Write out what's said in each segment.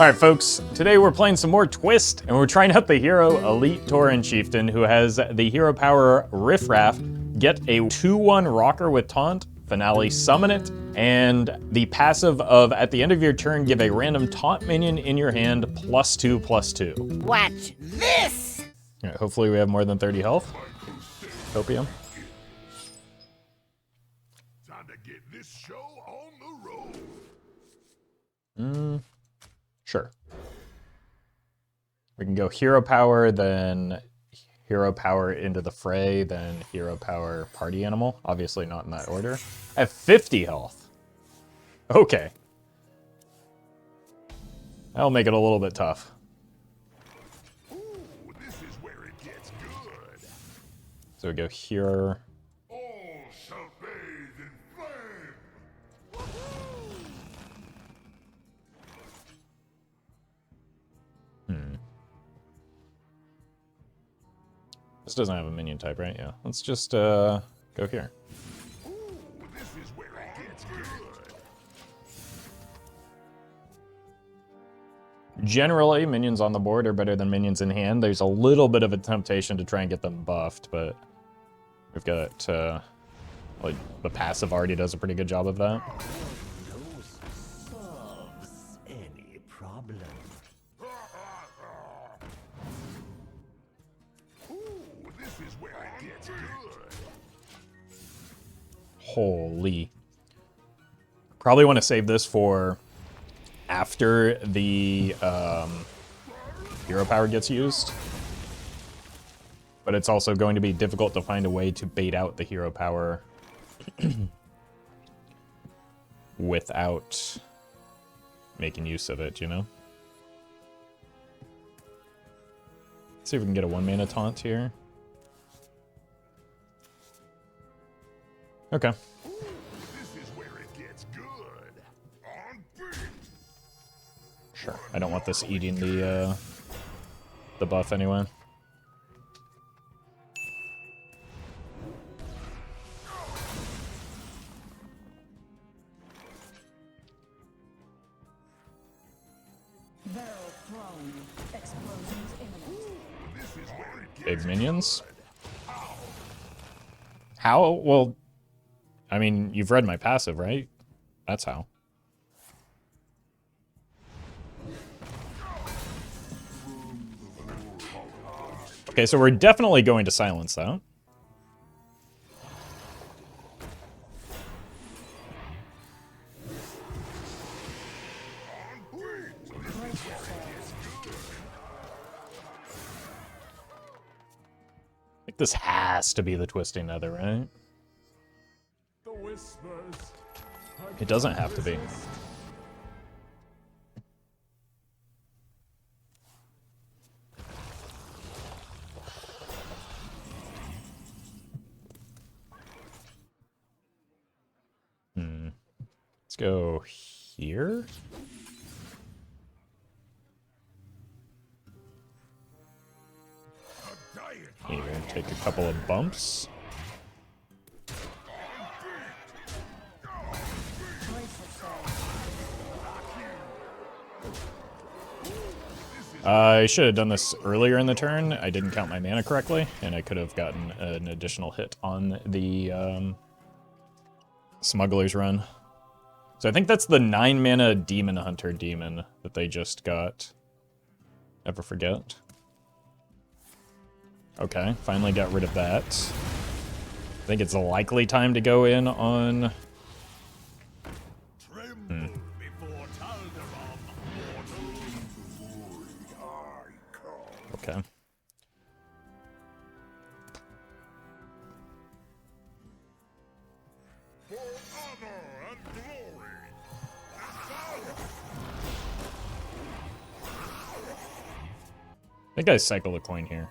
Alright folks, today we're playing some more Twist, and we're trying out the hero Elite Toren Chieftain, who has the hero power Riff Raff, get a 2/1 rocker with Taunt, Finale summon it, and the passive of at the end of your turn give a random Taunt minion in your hand +2/+2. Watch this! Alright, hopefully we have more than 30 health. Copium. Time to get this show on the road. Sure. We can go hero power, then hero power into the fray, then hero power party animal. Obviously not in that order. I have 50 health. Okay. That'll make it a little bit tough. Ooh, this is where it gets good. So we go here. All shall bathe in flame. This doesn't have a minion type, right? Yeah. Let's just go here. Ooh, this is where it gets good. Generally, minions on the board are better than minions in hand. There's a little bit of a temptation to try and get them buffed, but we've got, like, the passive already does a pretty good job of that. Solves any problem. Ooh, this is where it gets good. Holy. Probably want to save this for after the hero power gets used. But it's also going to be difficult to find a way to bait out the hero power without making use of it, you know? Let's see if we can get a 1-mana taunt here. Okay. This is where it gets good. On beat. Sure. I don't want this eating the buff anyway. Barrel thrown. Explosions imminent. This is where it gets Big minions. How? Well, I mean, you've read my passive, right? That's how. Okay, so we're definitely going to silence that. I think this has to be the Twisting Nether, right? The whispers. It doesn't have to be. Let's go here. You're gonna take a couple of bumps. I should have done this earlier in the turn. I didn't count my mana correctly, and I could have gotten an additional hit on the Smuggler's Run. So I think that's the 9-mana Demon Hunter demon that they just got. Never forget. Okay, finally got rid of that. I think it's a likely time to go in on... Tremble before Taldaram. I come. Okay. For honor and glory. I think I cycle a coin here.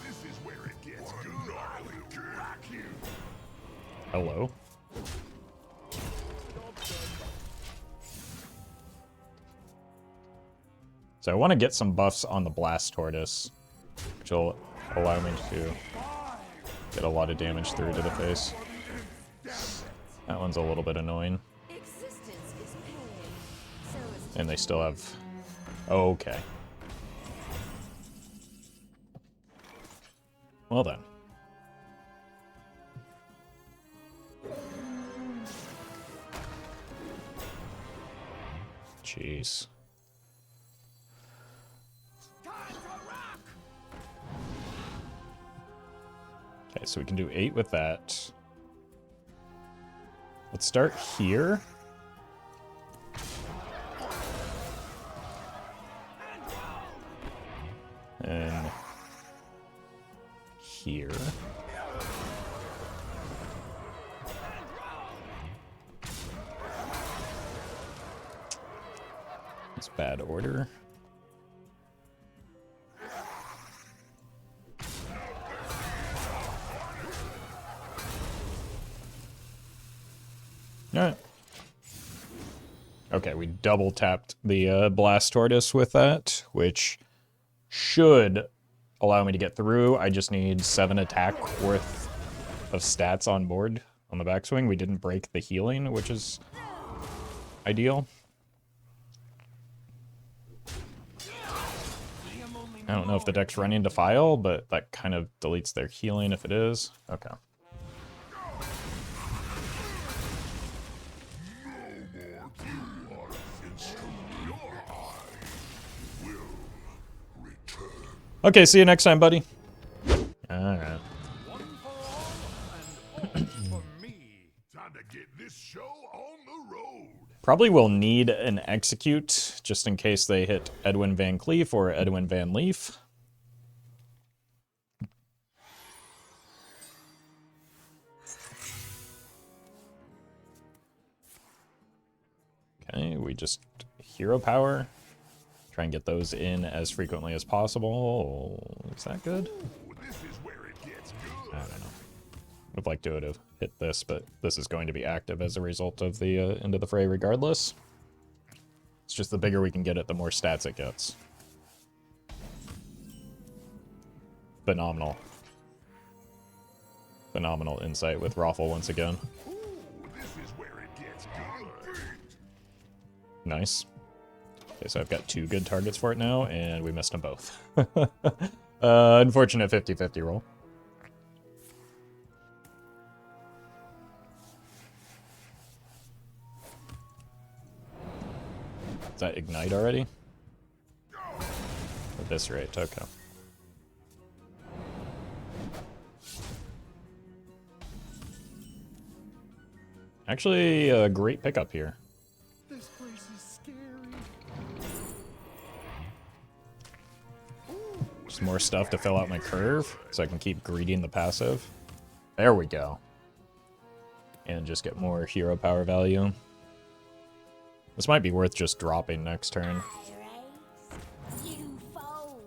This is where it gets good. I will crack you. Hello. So I want to get some buffs on the Blast Tortoise, which will allow me to get a lot of damage through to the face. That one's a little bit annoying. Existence is pain. And they still have... Okay. Well then. Jeez. Okay, so we can do 8 with that. Let's start here. And here. It's bad order. Alright. Okay, we double tapped the Blast Tortoise with that, which should allow me to get through. I just need 7 attack worth of stats on board on the backswing. We didn't break the healing, which is ideal. I don't know if the deck's running Defile, but that kind of deletes their healing if it is. Okay. Okay, see you next time, buddy. Alright. Time to get this show on the road. Probably will need an execute, just in case they hit Edwin Van Cleef or Edwin Van Leaf. Okay, we just hero power. Try and get those in as frequently as possible. Is that good? This is where it gets good. I don't know. Would have liked to have hit this, but this is going to be active as a result of the end of the fray regardless. It's just the bigger we can get it, the more stats it gets. Phenomenal. Phenomenal insight with Roffle once again. This is where it gets good. Nice. Okay, so I've got 2 good targets for it now, and we missed them both. Unfortunate 50-50 roll. Does that ignite already? At this rate, okay. Actually, a great pickup here. This place is scary. Just more stuff to fill out my curve, so I can keep greeting the passive. There we go. And just get more hero power value. This might be worth just dropping next turn. You fold.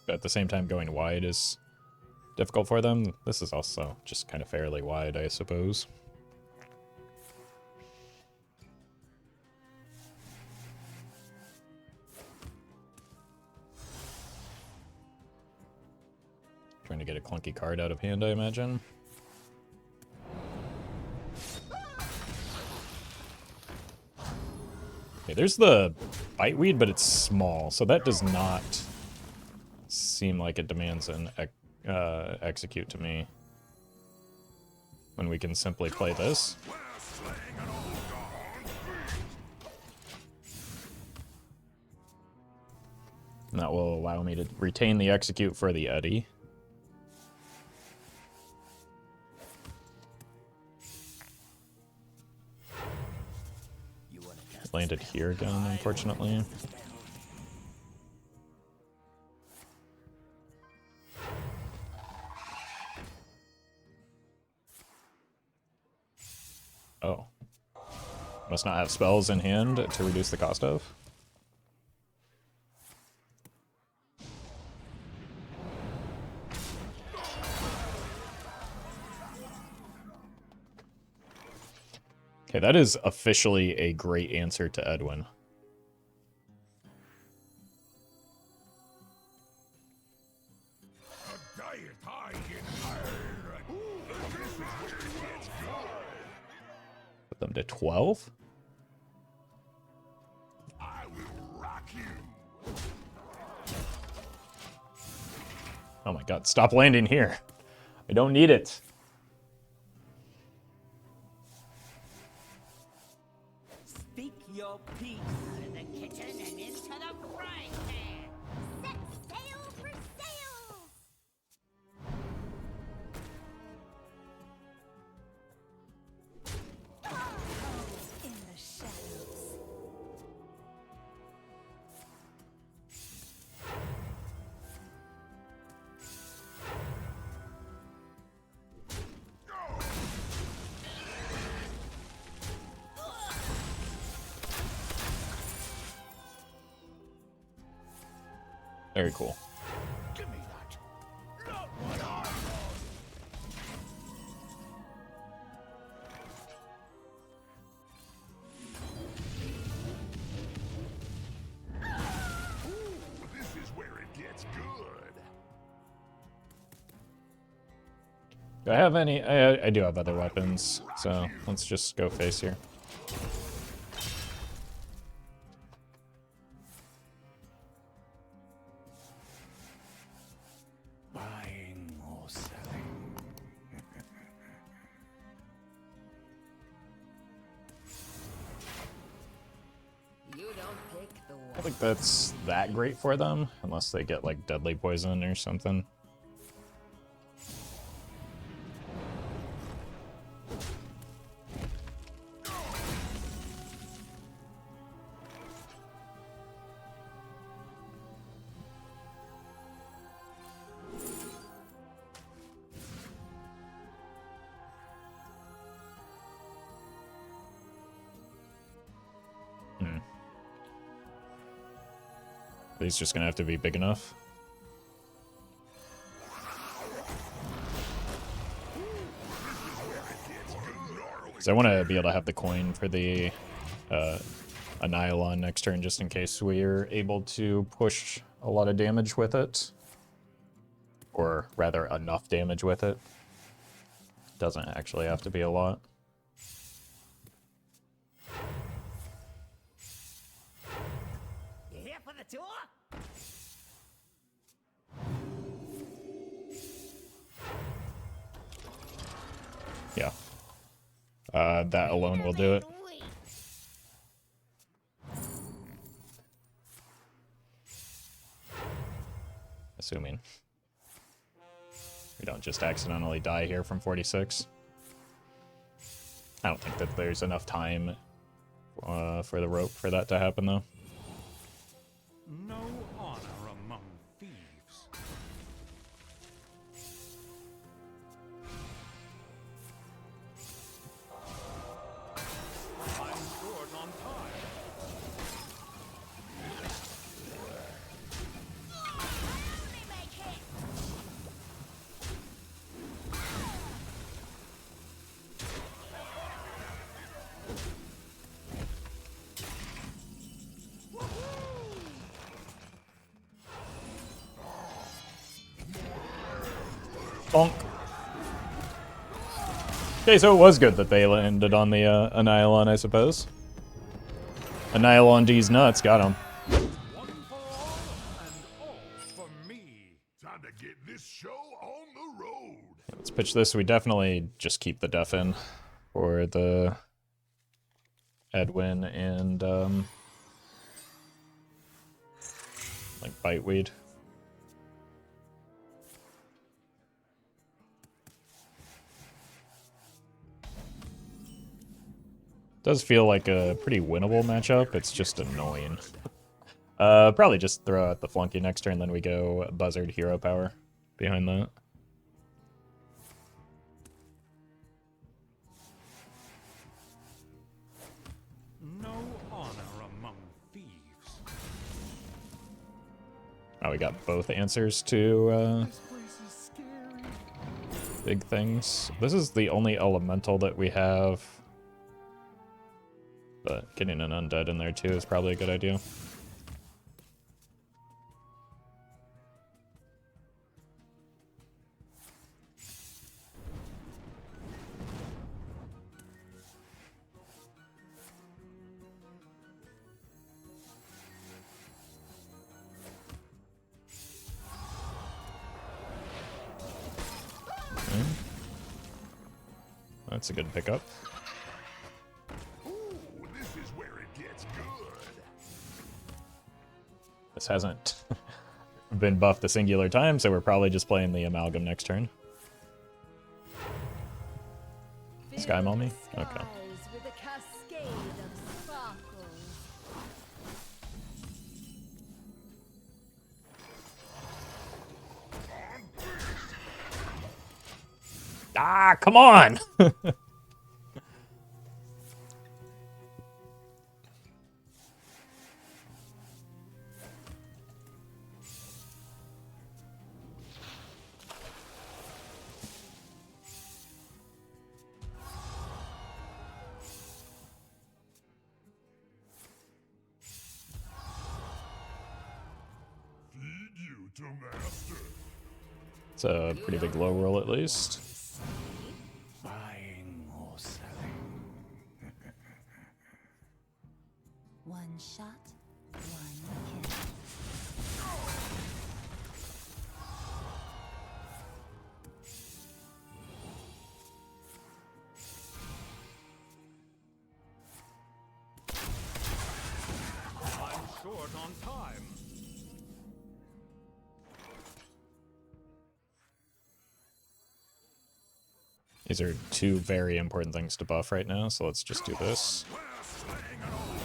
But at the same time, going wide is difficult for them. This is also just kind of fairly wide, I suppose. Trying to get a clunky card out of hand, I imagine. Okay, there's the Biteweed, but it's small, so that does not seem like it demands an execute to me. When we can simply play this. And that will allow me to retain the execute for the Eddy. Landed here again, unfortunately. Oh. Must not have spells in hand to reduce the cost of. Okay, that is officially a great answer to Edwin. Put them to 12. I will rock you. Oh my god, stop landing here. I don't need it. Speak your piece. Out of the kitchen and into the frying pan. Set sail for sails! In the shadows. Very cool. Give me that. Not what I want. Ooh, this is where it gets good. Do I have any? I do have other weapons, so let's just go face here. Buying or selling. You don't pick the I one. don't think that's that great for them, unless they get like deadly poison or something. He's just gonna have to be big enough. So I want to be able to have the coin for the Annihilon next turn, just in case we're able to push a lot of damage with it. Or rather, enough damage with it. Doesn't actually have to be a lot. You here for the tour? Yeah. That alone will do it. Assuming we don't just accidentally die here from 46. I don't think that there's enough time for the rope for that to happen, though. No honor among thieves. I'm short on time. Only make hit! Bonk. Okay, so it was good that they landed on the Annihilon, I suppose. Annihilon D's nuts, got him. One for all and all for me. Time to get this show on the road. Let's pitch this. We definitely just keep the def in for the Edwin and like Biteweed. Does feel like a pretty winnable matchup. It's just annoying. Probably just throw out the flunky next turn, then we go Buzzard Hero Power behind that. No honor among thieves. Oh, we got both answers to This place is scary. big things. This is the only elemental that we have. But getting an undead in there too is probably a good idea. That's a good pickup. Ooh, this is where it gets good. This hasn't been buffed a singular time, so we're probably just playing the Amalgam next turn. Sky Maul me? Okay. With a cascade of sparkles. Ah, come on! Feed you to master. It's a pretty big low roll at least. Buying or selling. One shot, one kill. I'm short on time. These are two very important things to buff right now, so let's just do this. We're slaying an old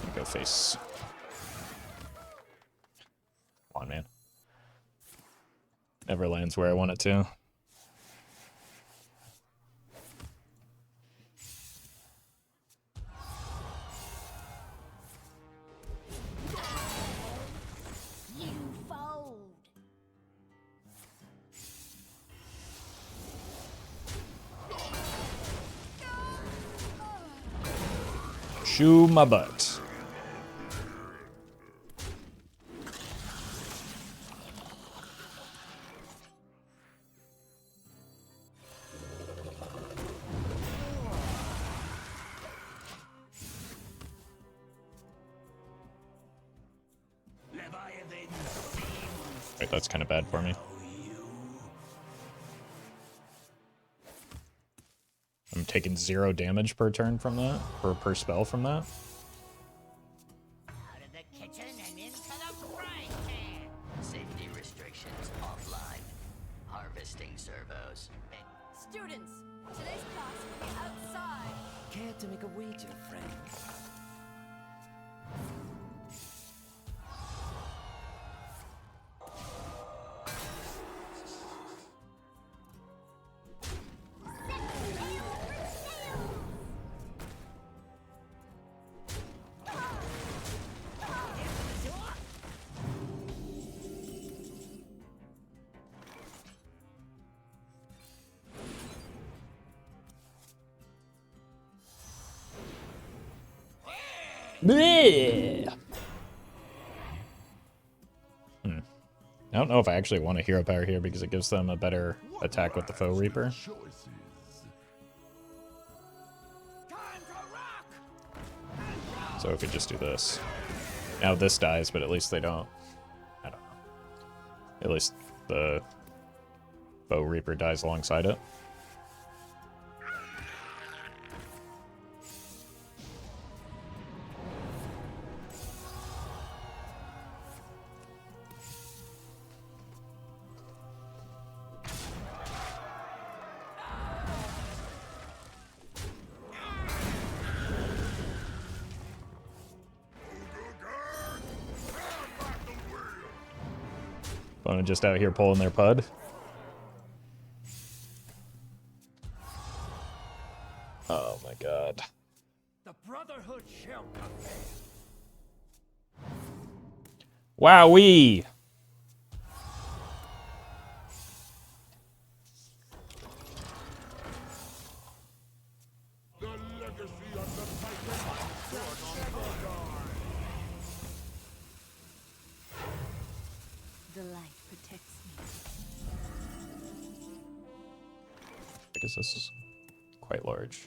god. Go face. Come on, man. Never lands where I want it to. You fold. Chew my butt. Right, that's kind of bad for me. I'm taking 0 damage per turn from that, or per spell from that. Out of the kitchen and into the frying pan. Safety restrictions offline. Harvesting servos. Students, today's class will be outside. Care to make a wager, friends? Bleh. I don't know if I actually want a hero power here because it gives them a better attack with the Foe Reaper. Choices. So if we just do this. Now this dies, but at least they don't. I don't know. At least the Foe Reaper dies alongside it. Opponent just out here pulling their pud. Oh my god. The Brotherhood shall prevail. Wowee! The legacy of the Titan. The light protects me. Because this is quite large.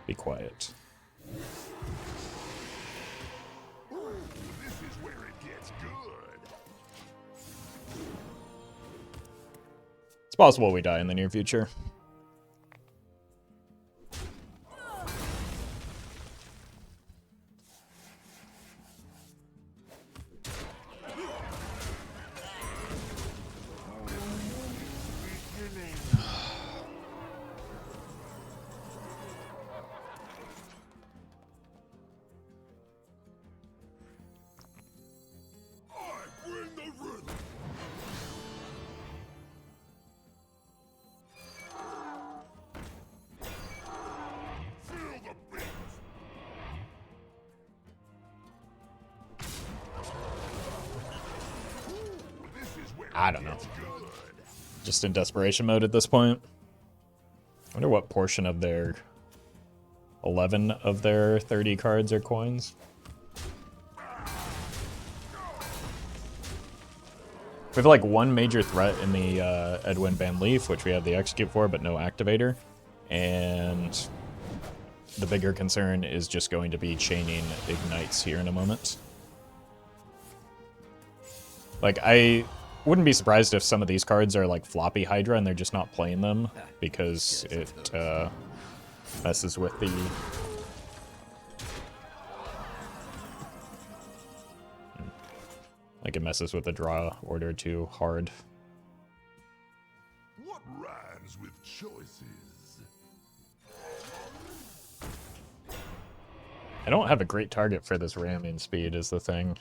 Be quiet. possible we die in the near future. I don't know. Just in desperation mode at this point. I wonder what portion of their 11 of their 30 cards are coins. We have like one major threat in the Edwin Van Leaf, which we have the execute for, but no activator. And the bigger concern is just going to be chaining ignites here in a moment. Like, I wouldn't be surprised if some of these cards are like floppy Hydra and they're just not playing them because it messes with the... Like, it messes with the draw order too hard. What rhymes with choices? I don't have a great target for this ramming speed is the thing.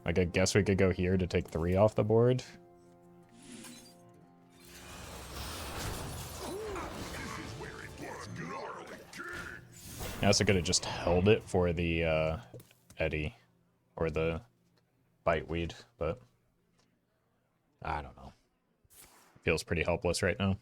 Like, I guess we could go here to take 3 off the board. I also could have just held it for the Eddy or the Biteweed, but I don't know. Feels pretty helpless right now.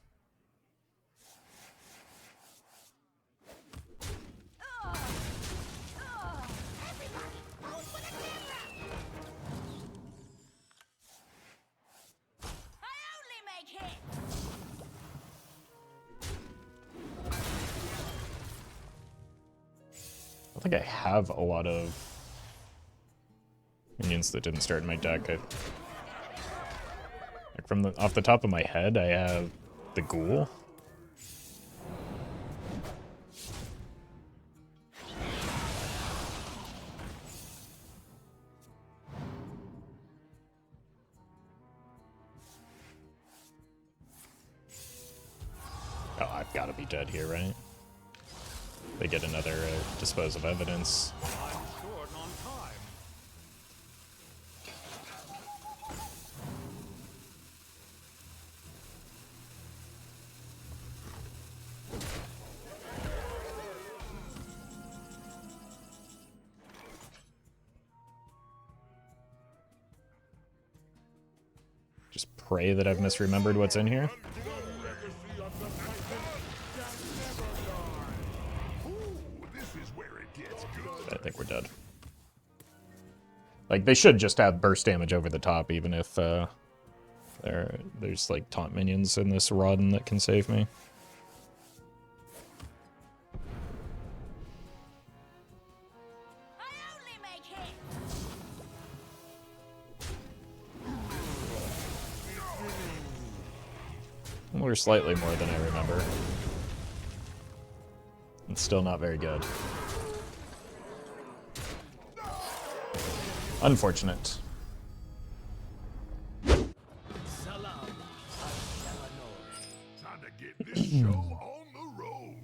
I don't think I have a lot of minions that didn't start in my deck. Like from the off the top of my head, I have the Ghoul. Oh, I've got to be dead here, right? They get another dispose of evidence. I'm short on time. Just pray that I've misremembered what's in here. I think we're dead. Like, they should just have burst damage over the top, even if there's like taunt minions in this Rodden that can save me. We're slightly more than I remember. It's still not very good. Unfortunate. Time to get this show on the road.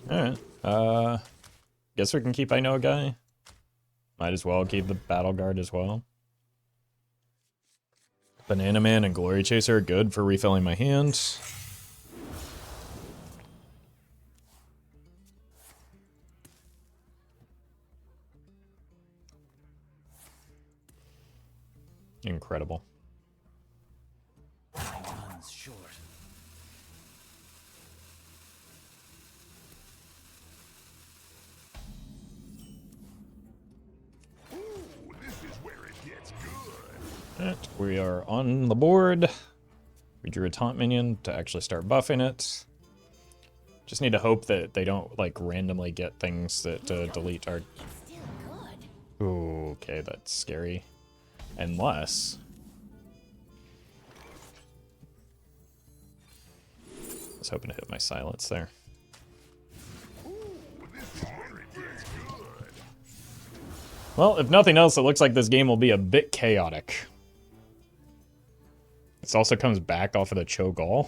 Alright. Guess we can keep I Know a Guy. Might as well keep the Battle Guard as well. Banana Man and Glory Chaser are good for refilling my hand. Incredible. Time's short. Ooh, this is where it gets good. Alright, we are on the board. We drew a taunt minion to actually start buffing it. Just need to hope that they don't like randomly get things that delete our... It's still good. Ooh, okay, that's scary. Unless... was hoping to hit my silence there. Well, if nothing else, it looks like this game will be a bit chaotic. This also comes back off of the Cho'Gall.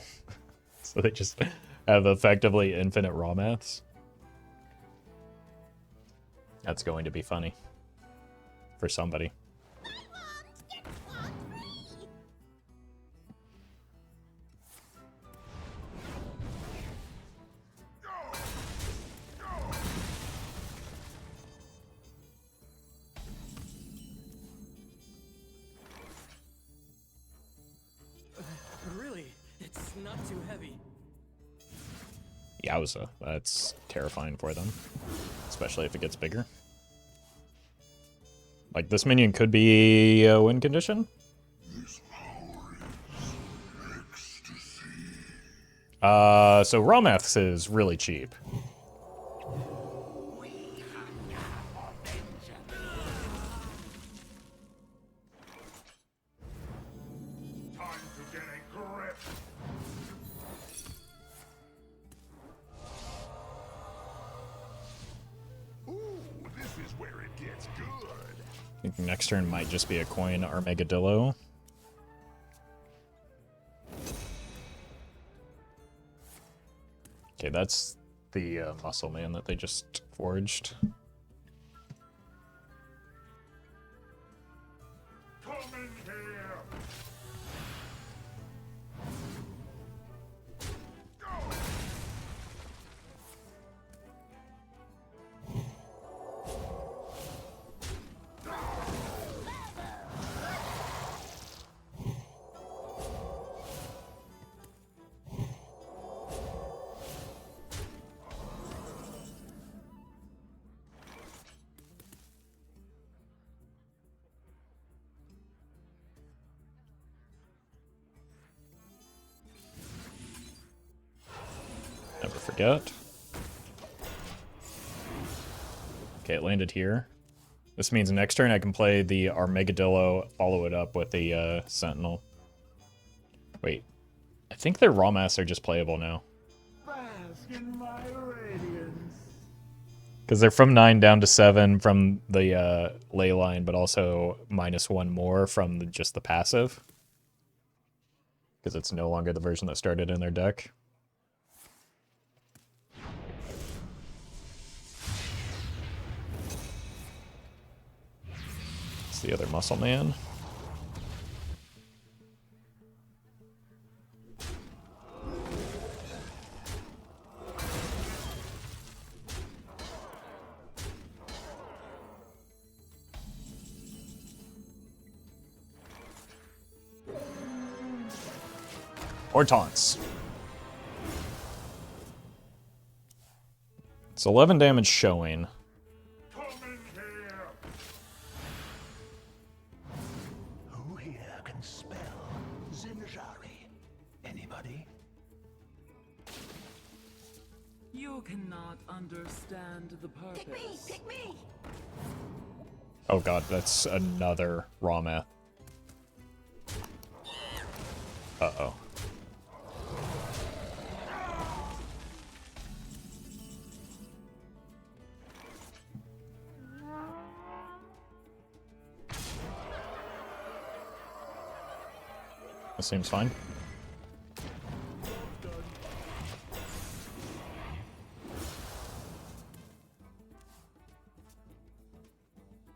So they just have effectively infinite raw maths. That's going to be funny. For somebody. Really? It's not too heavy. Yowza, that's terrifying for them. Especially if it gets bigger. Like, this minion could be a win condition? So raw maths is really cheap. Time to get a grip. Ooh, this is where it gets good. I think next turn might just be a coin Armageddillo. Okay, that's the muscle man that they just forged. Come in here. Never forget. Okay, it landed here. This means next turn I can play the Armageddillo, follow it up with the Sentinel. Wait, I think their raw maths are just playable now. Bask in my radiance. Because they're from 9 down to 7 from the ley line, but also -1 more from just the passive. Because it's no longer the version that started in their deck. It's the other muscle man. Or taunts. It's 11 damage showing. Come in here. Who here can spell Zinjari? Anybody? You cannot understand the purpose. Pick me! Pick me! Oh god, that's another raw math. Uh-oh. That seems fine. I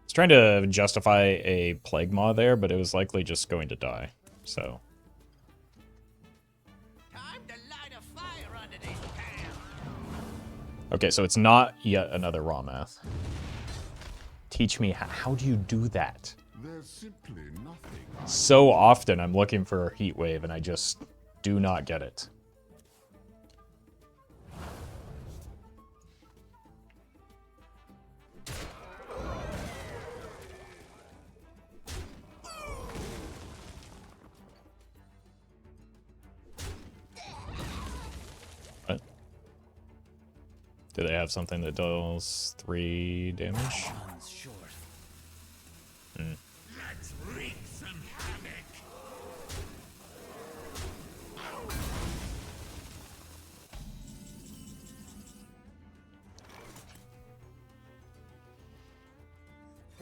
was trying to justify a Plague Maw there, but it was likely just going to die, so... Time to light a fire under this town. Okay, so it's not yet another raw math. Teach me, how do you do that? There's simply nothing. So often I'm looking for a heat wave and I just do not get it. What? Do they have something that deals 3 damage? One's short. Let's wreak some havoc.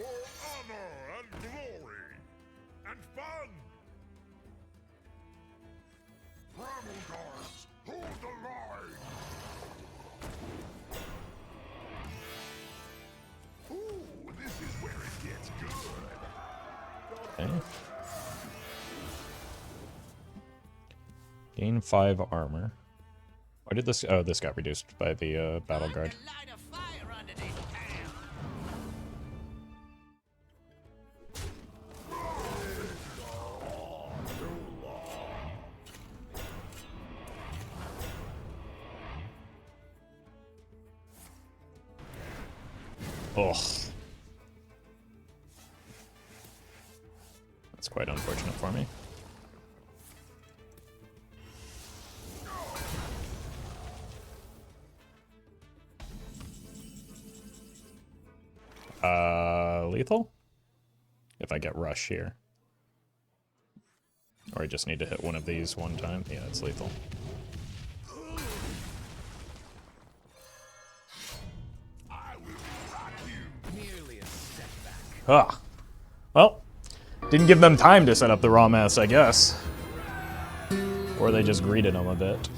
For honor and glory and fun. Bramble guards, hold the line. Ooh, this is where it gets good. Okay. Gain 5 armor. Why did this? Oh, this got reduced by the battle guard. Light a fire under this town. Ugh. That's quite unfortunate for me. Lethal? If I get rush here. Or I just need to hit one of these one time. Yeah, it's lethal. I will rock you. Merely a setback. Ah. Well, didn't give them time to set up the raw mess, I guess. Or they just greeted them a bit.